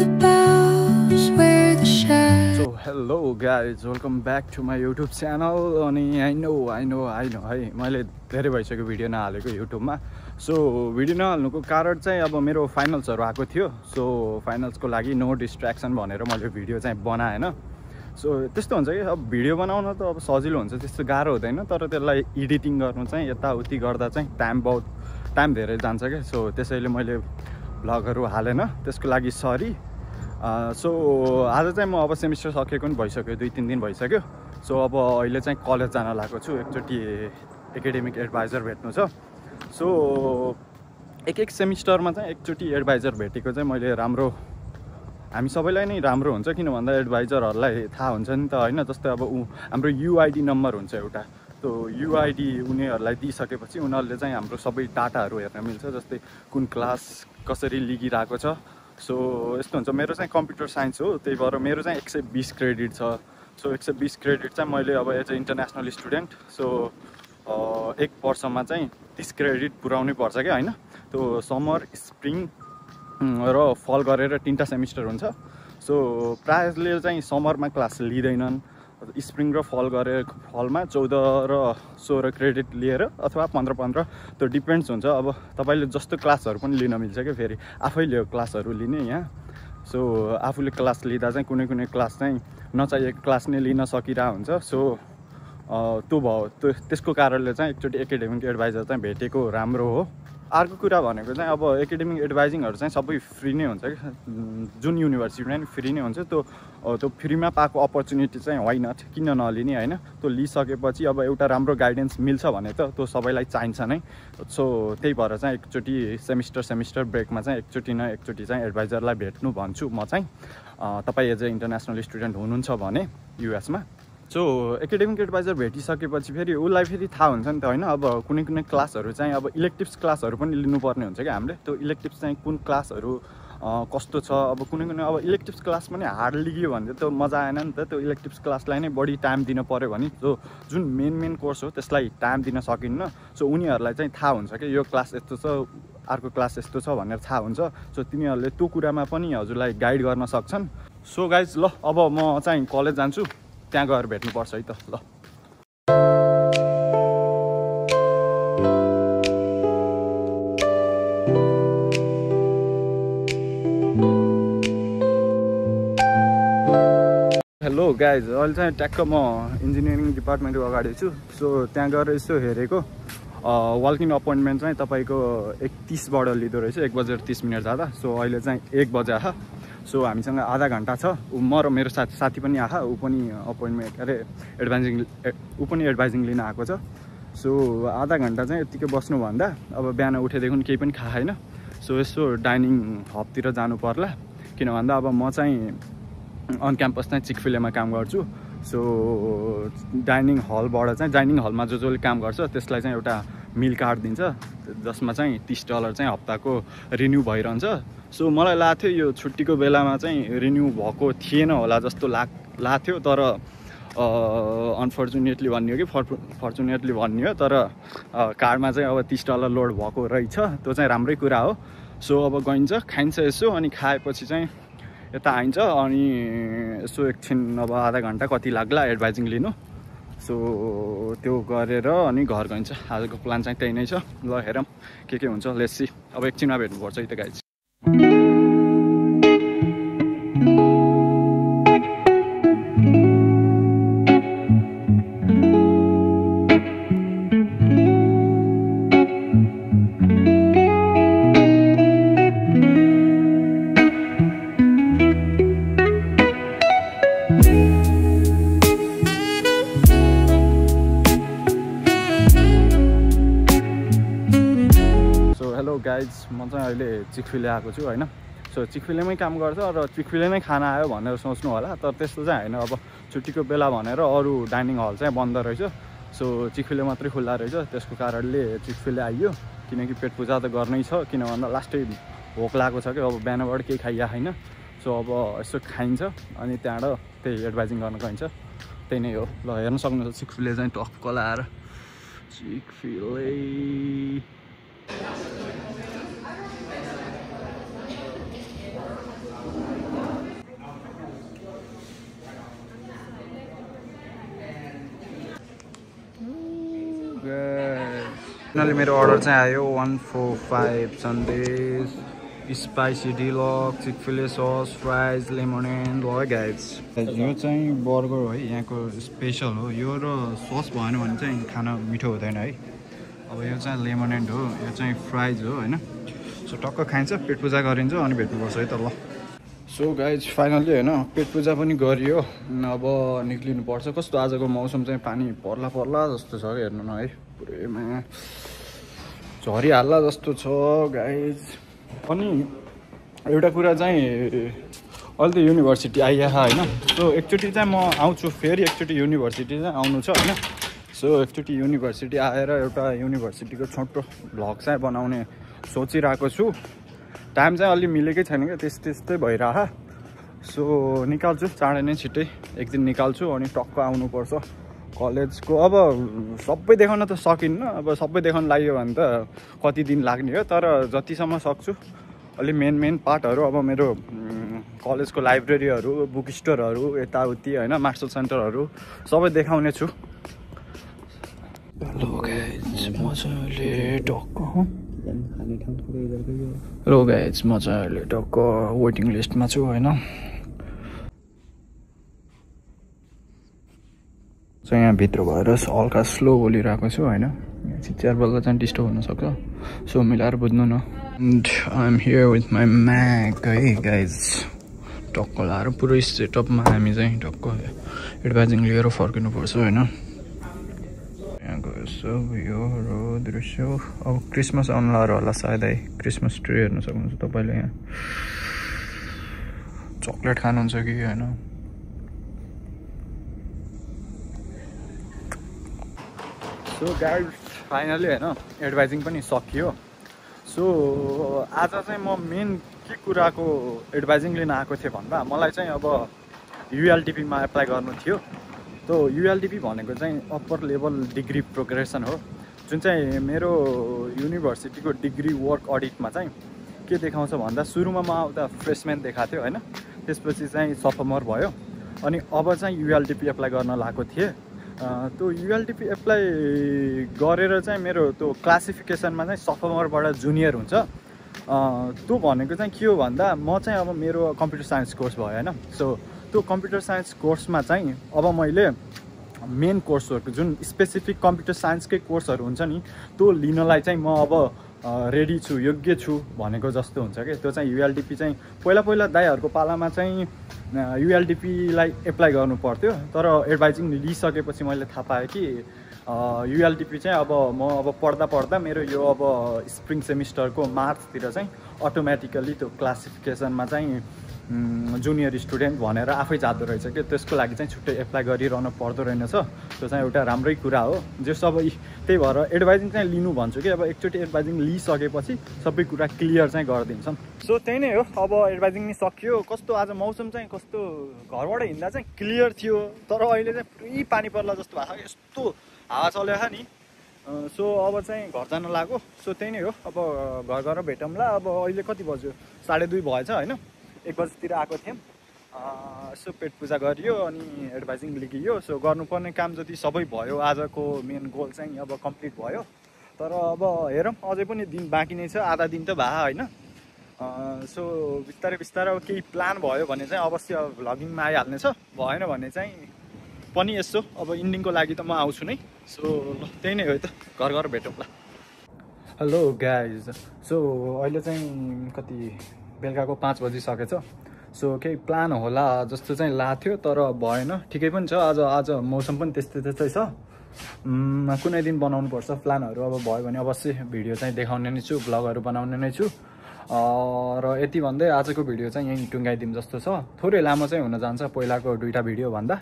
the bells, where the shadows. So hello guys, welcome back to my YouTube channel. अनि I know है मैले धेरै भइसक्यो video नहालेको युट्युबमा. सो भिडियो नहाल्नुको कारण चाहिँ अब मेरो फाइनल्सहरु आएको थियो. सो फाइनल्सको लागि नो डिस्ट्र्याक्सन भनेर मैले भिडियो चाहिँ बनाएन. सो त्यस्तो हुन्छ कि अब भिडियो बनाउन त अब सजिलो हुन्छ, त्यस्तो गाह्रो हुँदैन, तर त्यसलाई एडिटिङ गर्नु चाहिँ यताउति गर्दा चाहिँ टाइम धेरै जान्छ के. सो त्यसैले मैले भ्लगहरु हालेन, त्यसको लागि सरी. सो आज चाहिँ म अब सेमिस्टर सकेको पनि भइसक्यो, 2-3 दिन भइसक्यो. सो अब अहिले चाहिँ कलेज जान लागेको छु, एकचोटि एकाडेमिक एडभाइजर भेट्नु छ. सो एक सेमिस्टरमा चाहिँ एकचोटि एडभाइजर भेटेको चाहिँ मैले राम्रो, हामी सबैलाई नै राम्रो हुन्छ. किन भन्दा एडभाइजरहरूलाई थाहा हुन्छ नि त हैन. जस्तै अब हाम्रो युआइडी नम्बर हुन्छ एउटा, त्यो युआइडी उनीहरूलाई दिइसकेपछि उनीहरूले चाहिँ हाम्रो सबै डाटाहरू हेर्न मिल्छ. जस्तै कुन क्लास कसरी लिगिरहेको छ. सो यस्तो हुन्छ. मेरो चाहिँ कम्प्युटर साइन्स हो, त्यही भएर मेरो चाहिँ 120 क्रेडिट छ. सो 120 क्रेडिट चाहिँ मैले अब as a international student, so एक वर्षमा चाहिँ 30 क्रेडिट पुऱ्याउनै पर्छ क्या हैन. त्यो समर, स्प्रिङ र फल गरेर 3टा सेमिस्टर हुन्छ. सो प्रायःले चाहिँ समरमा क्लास लिँदैनन्, स्प्रिङ र फल गरेर फलमा 14 र 16 क्रेडिट लिएर अथवा 15 त्यो डिपेन्ड्स हुन्छ. अब तपाईले जस्तो क्लासहरु पनि लिन मिल्छ के, फेरि आफैले क्लासहरु लिने यहाँ. सो आफूले क्लास लिँदा चाहिँ कुनै क्लास चाहिँ नचाहिएको क्लास नै लिन सकिरा हुन्छ. सो त्यो भयो, त्यसको कारणले चाहिँ एकचोटि एकाडेमिक एडभाइजर चाहिँ भेटेको राम्रो हो. अर्को कुरा भनेको चाहिँ अब एकाडेमिक एडभाइजिङहरु चाहिँ सबै फ्री नै हुन्छ कि, जुन युनिभर्सिटीमा नि फ्री नै हुन्छ. त्यो फ्रीमा पाएको अपर्च्युनिटी चाहिँ वाइ नट, किन नलिने हैन. त्यो लिइसकेपछि अब एउटा राम्रो गाइडेन्स मिल्छ भने त त्यो सबैलाई चाहिन्छ नै. सो त्यही भएर चाहिँ एकचोटि सेमिस्टर ब्रेकमा चाहिँ एकचोटि चाहिँ एडभाइजरलाई भेट्नु भन्छु म चाहिँ. तपाई एज ए इन्टरनेसनल स्टुडेन्ट हुनुहुन्छ भने युएसमा. सो एकाडेमिक एडभाइजर भेटिसकेपछि फेरि उसलाई फेरि थाहा हुन्छ नि त हैन. अब कुनै क्लासहरु चाहिँ अब इलेक्टिभ्स क्लासहरु पनि लिनुपर्ने हुन्छ क्या हामीले. त्यो इलेक्टिभ्स चाहिँ कुन क्लासहरु कस्तो छ. अब कुनै अब इलेक्टिभ्स क्लास पनि हार्ड लिग्यो भने त मजा आएन नि त. त्यो इलेक्टिभ्स क्लासलाई नै बढी टाइम दिन पर्यो भने जुन मेन कोर्स हो त्यसलाई टाइम दिन सकिन्न. सो उनीहरूलाई चाहिँ थाहा हुन्छ कि यो क्लास यस्तो छ, अर्को क्लास यस्तो छ भनेर थाहा हुन्छ. सो तिनीहरूले त्यो कुरामा पनि हजुरलाई गाइड गर्न सक्छन्. सो गाइज ल, अब म चाहिँ कलेज जान्छु, त्यहाँ गएर भेट्नुपर्छ है त. ल हेलो गाइज, अहिले चाहिँ ट्याक्क म इन्जिनियरिङ डिपार्टमेन्टको अगाडि छु. सो त्यहाँ गएर यसो हेरेको, वाल्किन अपोइन्टमेन्ट चाहिँ तपाईँको 1:30बाट लिँदो रहेछ, 1:30 जाँदा. सो अहिले चाहिँ 1 बजे आहा. सो हामीसँग आधा घन्टा छ. म र मेरो साथी पनि आहा, ऊ पनि एडभाइजिङ लिन आएको छ. सो आधा घन्टा चाहिँ यतिकै बस्नुभन्दा अब बिहान उठेदेखि केही पनि खाएन. सो यसो डाइनिङ हबतिर जानु पर्ला. किन भन्दा अब म चाहिँ अन क्याम्पस चाहिँ चिकफिलेमा काम गर्छु. सो डाइनिङ हलमा जसले काम गर्छ त्यसलाई चाहिँ एउटा मिल कार्ड दिन्छ, जसमा चाहिँ $30 चाहिँ हप्ताको रिन्यू भइरहन्छ. सो मलाई लाग्थ्यो यो छुट्टीको बेलामा चाहिँ रिन्यू भएको थिएन होला जस्तो लाग्थ्यो, तर अनफर्चुनेटली भन्ने हो कि फर्चुनेटली भन्ने हो, तर कार्डमा चाहिँ अब $30 लोड भएको रहेछ. त्यो चाहिँ राम्रै कुरा हो. सो अब गइन्छ, खाइन्छ यसो, अनि खाएपछि चाहिँ यता आइन्छ, अनि यसो एकछिन अब आधा घन्टा कति लाग्ला एडभाइजिङ लिनु. सो त्यो गरेर अनि घर गइन्छ. आजको प्लान चाहिँ त्यही नै छ. ल हेरौँ के हुन्छ, लेट्स सी. अब एकछिनमा भेट्नुपर्छ है त गाइज. गाइज, म चाहिँ अहिले चिकफिले आएको छु हैन. सो चिकफिलेमै काम गर्छ र चिकफिलेमै खाना आयो भनेर सोच्नु होला, तर त्यस्तो चाहिँ हैन. अब छुट्टीको बेला भनेर अरू डाइनिङ हल चाहिँ बन्द रहेछ. सो चिकफिले मात्रै खुल्ला रहेछ. त्यसको कारणले चिकफिले आइयो, किनकि पेट पूजा त गर्नै छ. किन भन्दा लास्टै भोक लागेको छ कि, अब बिहानबाट केही खाइया छैन. सो अब यसो खाइन्छ, अनि त्यहाँबाट त्यही एडभाइजिङ गर्न गइन्छ. त्यही नै हो. ल हेर्न सक्नुहुन्छ चिकफिले चाहिँ टक्क लाएर. चिकफिले फाइनली मेरो अर्डर चाहिँ आयो 145 सन्देश spicy deluxe Chick fil A sauce fries lemonade भयो गाइज। यो चाहिँ बर्गर है यहाँको स्पेसल हो। यो र सस भएन भने चाहिँ खाना मिठो हुँदैन है। अब यो चाहिँ लेमोनेड हो, यो चाहिँ फ्राइज हो होइन। सो टक्क खाइन्छ, पेट पूजा गरिन्छ अनि भेट्नुपर्छ है त ल। सो गाइज फाइनली होइन पेट पूजा पनि गरियो, अब निक्लिनु पर्छ। कस्तो आजको मौसम चाहिँ पानी पर्ला पर्ला जस्तो छ कि हेर्नु न है, पुरैमा झरिहाल्ला जस्तो छ गाइज। अनि एउटा कुरा चाहिँ अहिले त युनिभर्सिटी आइया होइन। सो एकचोटि चाहिँ म आउँछु, फेरि एकचोटि युनिभर्सिटी चाहिँ आउनु छ होइन। सो एकचोटि युनिभर्सिटी आएर एउटा युनिभर्सिटीको छोटो भ्लग चाहिँ बनाउने सोचिरहेको छु। टाइम चाहिँ अलि मिलेकै छैन क्या, त्यस्तै भइरह। सो निकाल्छु चाँडै नै, छिट्टै एक दिन निकाल्छु अनि टक्क आउनुपर्छ कलेजको। अब सबै देखाउन त सकिन्न, अब सबै देखाउन लाग्यो भने त कति दिन लाग्ने हो। तर जतिसम्म सक्छु अलि मेन पार्टहरू, अब मेरो कलेजको लाइब्रेरीहरू, बुक स्टोरहरू, यताउति होइन, मार्सल सेन्टरहरू सबै देखाउने छु। हेलो गाइज मजाले टक्क वेटिङ लिस्टमा छु होइन। चाहिँ यहाँ भित्र भएर हल्का स्लो बोलिरहेको छु होइन, चिच्यार बोल्दा चाहिँ डिस्टर्ब हुनसक्छ। सो मिलाएर बुझ्नु न। And I am here with my Mac hey guys. टक्क लाएर पुरै सेटअपमा हामी चाहिँ टक्क एडभाइजिङ लिएर फर्किनुपर्छ होइन। यहाँको सब यो दृश्य। अब क्रिसमस आउनु लाएर होला सायद है, क्रिसमस ट्री हेर्न सक्नुहुन्छ तपाईँले। यहाँ चक्लेट खानुहुन्छ कि होइन। सो गाइज फाइनली होइन एडभाइजिङ पनि सकियो। सो आज चाहिँ म मेन के कुराको एडभाइजिङ लिन आएको थिएँ भन्दा, मलाई चाहिँ अब युएलटिपीमा एप्लाई गर्नु थियो। तो युएलटिपी भनेको चाहिँ अप्पर लेभल डिग्री प्रोग्रेसन हो, जुन चाहिँ मेरो युनिभर्सिटीको डिग्री वर्क अडिटमा चाहिँ के देखाउँछ भन्दा, सुरुमा म आउँदा फ्रेसम्यान देखाएको थियो होइन, त्यसपछि चाहिँ सफोमर भयो। अनि अब चाहिँ युएलटिपी एप्लाई गर्न लागेको थिएँ। त्यो युएलटिपी एप्लाई गरेर चाहिँ मेरो त्यो क्लासिफिकेसनमा चाहिँ सफोमरबाट जुनियर हुन्छ। त्यो भनेको चाहिँ के हो भन्दा, म चाहिँ अब मेरो कम्प्युटर साइन्स कोर्स भयो होइन। सो त्यो कम्प्युटर साइन्स कोर्समा चाहिँ अब मैले मेन कोर्सहरू जुन स्पेसिफिक कम्प्युटर साइन्सकै कोर्सहरू हुन्छ नि, त्यो लिनलाई चाहिँ म अब रेडी छु, योग्य छु भनेको जस्तो हुन्छ कि। त्यो चाहिँ युएलटिपी चाहिँ पहिला दाइहरूको पालामा चाहिँ युएलटिपीलाई एप्लाई गर्नु पर्थ्यो। तर एडभाइजिङ लिइसकेपछि मैले थाहा पाएँ कि युएलटिपी चाहिँ अब म पढ्दा मेरो यो अब स्प्रिङ सेमिस्टरको मार्चतिर चाहिँ अटोमेटिकली त्यो क्लासिफिकेसनमा चाहिँ जुनियर स्टुडेन्ट भनेर आफै जाँदो रहेछ कि। त्यसको लागि चाहिँ छुट्टै एप्लाई गरिरहनु पर्दो रहेछ। त्यो चाहिँ एउटा राम्रै कुरा हो। जस अब त्यही भएर एडभाइजिङ चाहिँ लिनु भन्छु कि, अब एकचोटि एडभाइजिङ लिइसकेपछि सबै कुरा क्लियर चाहिँ गरिदिन्छन्। सो त्यही नै हो, अब एडभाइजिङ नि सकियो। कस्तो आज मौसम चाहिँ कस्तो, घरबाट हिँड्दा चाहिँ क्लियर थियो, तर अहिले चाहिँ पुरै पानी पर्ला जस्तो भएको छ, यस्तो हावा चलेको नि। सो अब चाहिँ घर जान लाग्यो। सो त्यही नै हो, अब घर गएर भेटौँला। अब अहिले कति बज्यो, 2:30 भएछ होइन, 1 बजीतिर आएको थियौँ। सो पेट पूजा गरियो अनि एडभाइजिङ लिइयो। सो गर्नुपर्ने काम जति सबै भयो, आजको मेन गोल चाहिँ अब कम्प्लिट भयो। तर अब हेरौँ, अझै पनि दिन बाँकी नै छ, आधा दिन त भयो होइन। सो बिस्तारै अब केही प्लान भयो भने चाहिँ अवश्य भ्लगिङमा आइहाल्नेछ, भएन भने चाहिँ पनि यसो अब इन्डिङको लागि त म आउँछु नै। सो ल त्यही नै हो त, घर भेटौँला। हेलो गाइज, सो अहिले चाहिँ कति बेलुकाको 5 बजिसकेछ। सो केही प्लान होला जस्तो चाहिँ लाग्थ्यो, तर भएन। ठिकै पनि छ, आज मौसम पनि त्यस्तै छ। कुनै दिन बनाउनुपर्छ प्लानहरू। अब भयो भने अवश्य भिडियो चाहिँ देखाउने नै छु, भ्लगहरू बनाउने नै छु। र यति भन्दै आजको भिडियो चाहिँ यहीँ टुङ्गाइदिउँ जस्तो छ। थोरै लामो चाहिँ हुन जान्छ पहिलाको 2टा भिडियो भन्दा,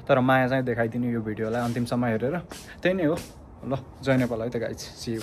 तर माया चाहिँ देखाइदिनु यो भिडियोलाई अन्तिमसम्म हेरेर। त्यही नै हो। ल जय नेपाल है त गाइज, सी यू।